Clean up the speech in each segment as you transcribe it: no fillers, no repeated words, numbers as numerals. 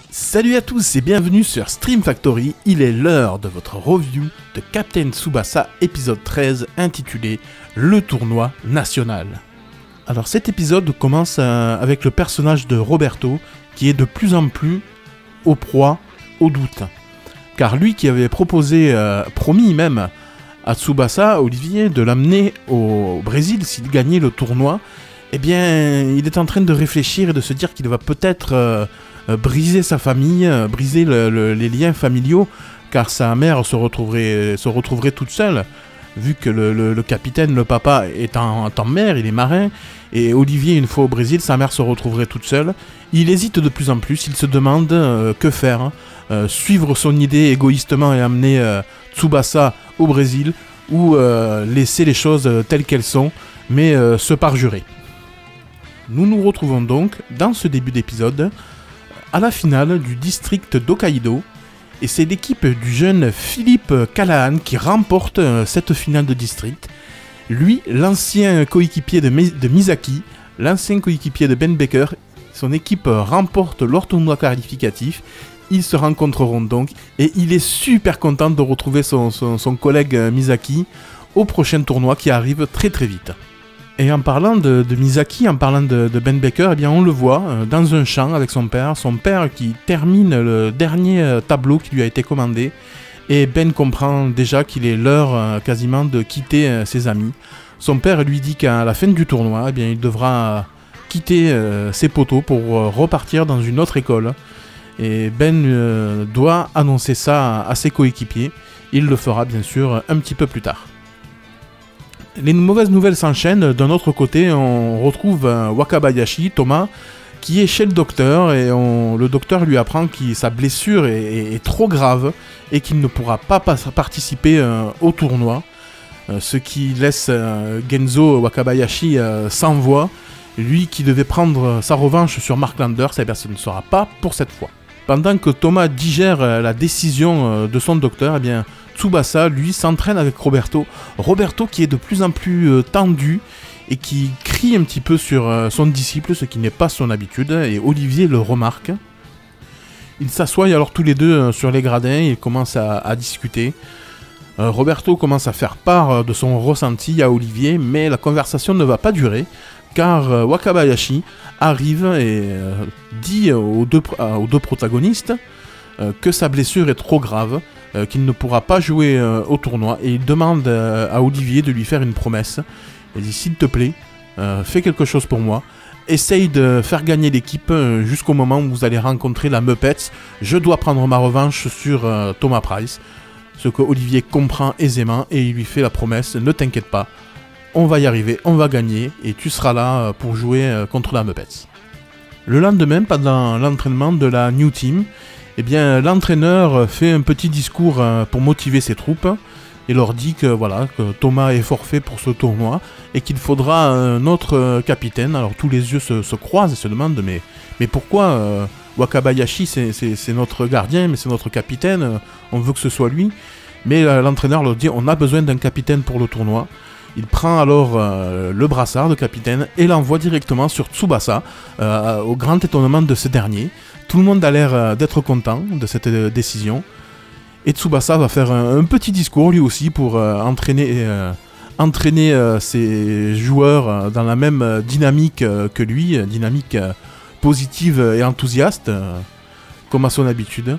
Salut à tous et bienvenue sur Stream Factory, il est l'heure de votre review de Captain Tsubasa épisode 13 intitulé Le tournoi national. Alors cet épisode commence avec le personnage de Roberto qui est de plus en plus au proie au doute. Car lui qui avait promis même à Tsubasa, Olivier, de l'amener au Brésil s'il gagnait le tournoi, eh bien il est en train de réfléchir et de se dire qu'il va peut-être briser sa famille, briser les liens familiaux, car sa mère se retrouverait toute seule, vu que le capitaine, le papa, est en mer, il est marin, et Olivier, une fois au Brésil, sa mère se retrouverait toute seule. Il hésite de plus en plus, il se demande que faire, suivre son idée égoïstement et amener Tsubasa au Brésil, ou laisser les choses telles qu'elles sont, mais se parjurer. Nous nous retrouvons donc, dans ce début d'épisode, à la finale du district d'Hokkaido, et c'est l'équipe du jeune Philippe Callahan qui remporte cette finale de district. Lui, l'ancien coéquipier de Misaki, l'ancien coéquipier de Ben Baker, son équipe remporte leur tournoi qualificatif. Ils se rencontreront donc, et il est super content de retrouver son collègue Misaki au prochain tournoi qui arrive très très vite. Et en parlant de Misaki, en parlant de Ben Baker, eh bien on le voit dans un champ avec son père qui termine le dernier tableau qui lui a été commandé, et Ben comprend déjà qu'il est l'heure quasiment de quitter ses amis. Son père lui dit qu'à la fin du tournoi, eh bien il devra quitter ses poteaux pour repartir dans une autre école, et Ben doit annoncer ça à ses coéquipiers. Il le fera bien sûr un petit peu plus tard. Les mauvaises nouvelles s'enchaînent. D'un autre côté, on retrouve Wakabayashi, Thomas, qui est chez le docteur, et le docteur lui apprend que sa blessure est trop grave et qu'il ne pourra pas participer au tournoi, ce qui laisse Genzo Wakabayashi sans voix. Lui qui devait prendre sa revanche sur Mark Landers, eh bien, ce ne sera pas pour cette fois. Pendant que Thomas digère la décision de son docteur, eh bien, Tsubasa, lui, s'entraîne avec Roberto. Roberto qui est de plus en plus tendu et qui crie un petit peu sur son disciple, ce qui n'est pas son habitude, et Olivier le remarque. Ils s'assoient alors tous les deux sur les gradins et commencent à discuter. Roberto commence à faire part de son ressenti à Olivier, mais la conversation ne va pas durer, car Wakabayashi arrive et dit aux deux protagonistes que sa blessure est trop grave, qu'il ne pourra pas jouer au tournoi, et il demande à Olivier de lui faire une promesse. Il dit: s'il te plaît, fais quelque chose pour moi, essaye de faire gagner l'équipe jusqu'au moment où vous allez rencontrer la Muppets, je dois prendre ma revanche sur Thomas Price. Ce que Olivier comprend aisément, et il lui fait la promesse: ne t'inquiète pas, on va y arriver, on va gagner, et tu seras là pour jouer contre la Muppets. Le lendemain, pendant l'entraînement de la New Team, eh bien, l'entraîneur fait un petit discours pour motiver ses troupes et leur dit que, voilà, que Thomas est forfait pour ce tournoi et qu'il faudra un autre capitaine. Alors tous les yeux se croisent et se demandent mais pourquoi Wakabayashi c'est notre gardien, mais c'est notre capitaine, on veut que ce soit lui. Mais l'entraîneur leur dit: on a besoin d'un capitaine pour le tournoi. Il prend alors le brassard de capitaine et l'envoie directement sur Tsubasa, au grand étonnement de ce dernier. Tout le monde a l'air d'être content de cette décision. Et Tsubasa va faire un petit discours lui aussi pour entraîner ses joueurs dans la même dynamique que lui, dynamique positive et enthousiaste, comme à son habitude.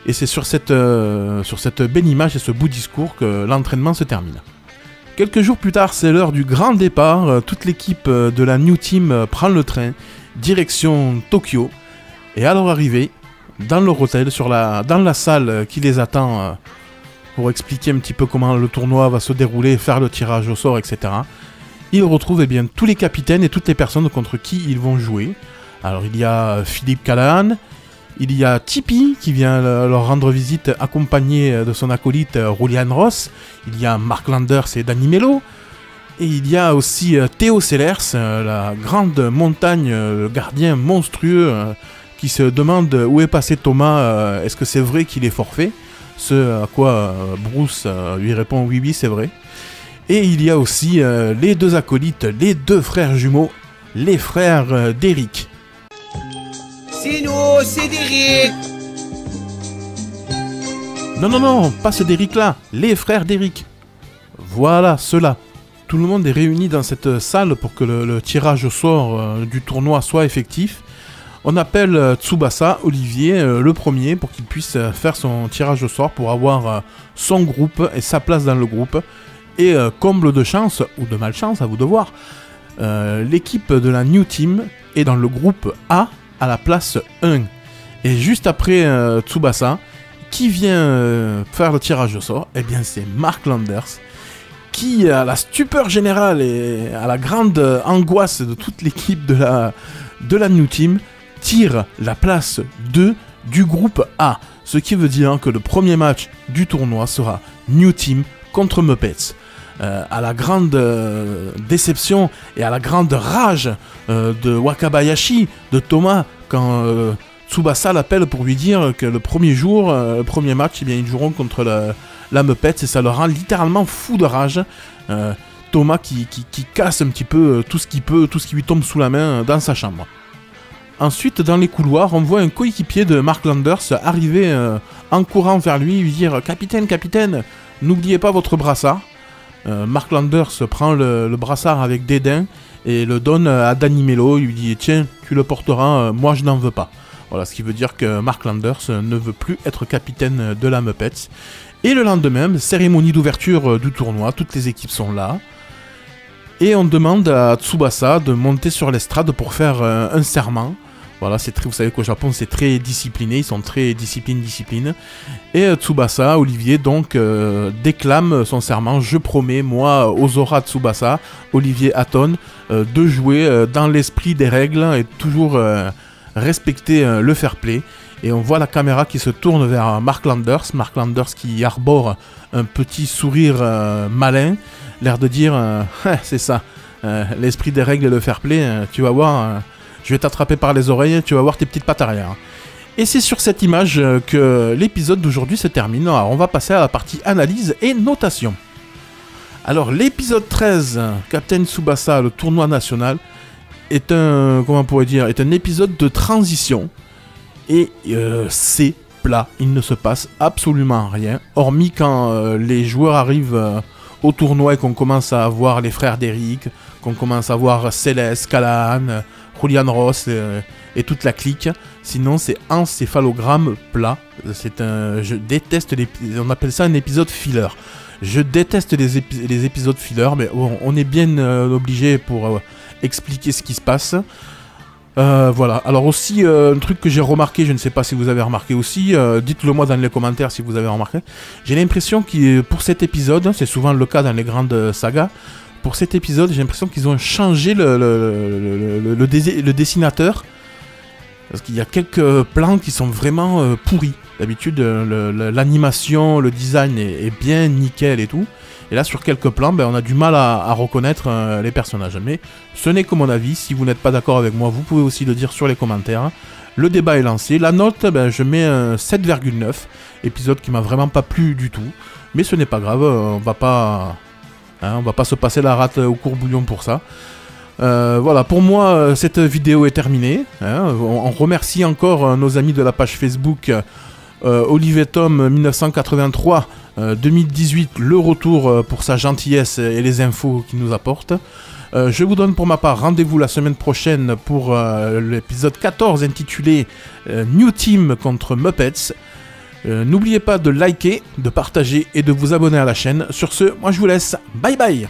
Et c'est sur cette belle image et ce beau discours que l'entraînement se termine. Quelques jours plus tard, c'est l'heure du grand départ. Toute l'équipe de la New Team prend le train, direction Tokyo. Et à leur arrivée, dans leur hôtel, dans la salle qui les attend pour expliquer un petit peu comment le tournoi va se dérouler, faire le tirage au sort, etc., ils retrouvent bien tous les capitaines et toutes les personnes contre qui ils vont jouer. Alors il y a Philippe Callahan, il y a Tipeee qui vient leur rendre visite accompagné de son acolyte Julian Ross, il y a Mark Landers et Danny Mello, et il y a aussi Theo Sellers, la grande montagne, le gardien monstrueux, qui se demande où est passé Thomas, est-ce que c'est vrai qu'il est forfait? Ce à quoi Bruce lui répond: oui, c'est vrai. Et il y a aussi les deux acolytes, les deux frères jumeaux, les frères d'Eric. C'est nous, c'est Derrick. Non, pas ceux d'Eric là, les frères d'Eric. Voilà, ceux-là. Tout le monde est réuni dans cette salle pour que le tirage au sort du tournoi soit effectif. On appelle Tsubasa, Olivier, le premier, pour qu'il puisse faire son tirage au sort pour avoir son groupe et sa place dans le groupe. Et comble de chance, ou de malchance, à vous de voir, l'équipe de la New Team est dans le groupe A à la place 1. Et juste après Tsubasa, qui vient faire le tirage au sort? Eh bien c'est Mark Landers, qui, à la stupeur générale et à la grande angoisse de toute l'équipe de la New Team, tire la place 2 du groupe A. Ce qui veut dire que le premier match du tournoi sera New Team contre Muppets. À la grande déception et à la grande rage de Wakabayashi, de Thomas, quand Tsubasa l'appelle pour lui dire que le premier jour, le premier match, eh bien, ils joueront contre la Muppets, et ça le rend littéralement fou de rage. Thomas qui casse un petit peu tout ce qu'il peut, tout ce qui lui tombe sous la main dans sa chambre. Ensuite, dans les couloirs, on voit un coéquipier de Mark Landers arriver en courant vers lui, lui dire « Capitaine, capitaine, n'oubliez pas votre brassard ». Mark Landers prend le brassard avec dédain et le donne à Danny Mello. Il lui dit « Tiens, tu le porteras, moi je n'en veux pas ». Voilà, ce qui veut dire que Mark Landers ne veut plus être capitaine de la Muppets. Et le lendemain, cérémonie d'ouverture du tournoi, toutes les équipes sont là. Et on demande à Tsubasa de monter sur l'estrade pour faire un serment. Voilà, vous savez qu'au Japon c'est très discipliné, ils sont très discipline. Et Tsubasa, Olivier, donc déclame son serment. Je promets, moi, Ozora Tsubasa, Olivier Hatton, de jouer dans l'esprit des règles et toujours respecter le fair play. Et on voit la caméra qui se tourne vers Mark Landers qui arbore un petit sourire malin, l'air de dire c'est ça, l'esprit des règles et le fair play, tu vas voir, je vais t'attraper par les oreilles, tu vas voir tes petites pattes arrière. Et c'est sur cette image que l'épisode d'aujourd'hui se termine. Alors on va passer à la partie analyse et notation. Alors l'épisode 13, Captain Tsubasa, le tournoi national, est un épisode de transition. Et c'est plat, il ne se passe absolument rien, hormis quand les joueurs arrivent au tournoi et qu'on commence à voir les frères d'Eric, qu'on commence à voir Céleste, Callahan, Julian Ross et toute la clique. Sinon c'est encéphalogramme plat. Je déteste on appelle ça un épisode filler. Je déteste les épisodes filler, mais bon, on est bien obligé pour expliquer ce qui se passe. Voilà, alors aussi un truc que j'ai remarqué, je ne sais pas si vous avez remarqué aussi, dites-le moi dans les commentaires si vous avez remarqué. J'ai l'impression que pour cet épisode, c'est souvent le cas dans les grandes sagas, pour cet épisode j'ai l'impression qu'ils ont changé le dessinateur, parce qu'il y a quelques plans qui sont vraiment pourris. D'habitude l'animation, le design est bien nickel et tout. Et là, sur quelques plans, on a du mal à reconnaître les personnages. Mais ce n'est que mon avis. Si vous n'êtes pas d'accord avec moi, vous pouvez aussi le dire sur les commentaires. Le débat est lancé. La note, je mets un 7,9. Épisode qui m'a vraiment pas plu du tout. Mais ce n'est pas grave. On va pas se passer la rate au courbouillon pour ça. Voilà, pour moi, cette vidéo est terminée. On remercie encore nos amis de la page Facebook Olivier Tom 1983 2018, le retour pour sa gentillesse et les infos qu'il nous apporte. Je vous donne pour ma part rendez-vous la semaine prochaine pour l'épisode 14 intitulé New Team contre Muppets. N'oubliez pas de liker, de partager et de vous abonner à la chaîne. Sur ce, moi je vous laisse. Bye bye.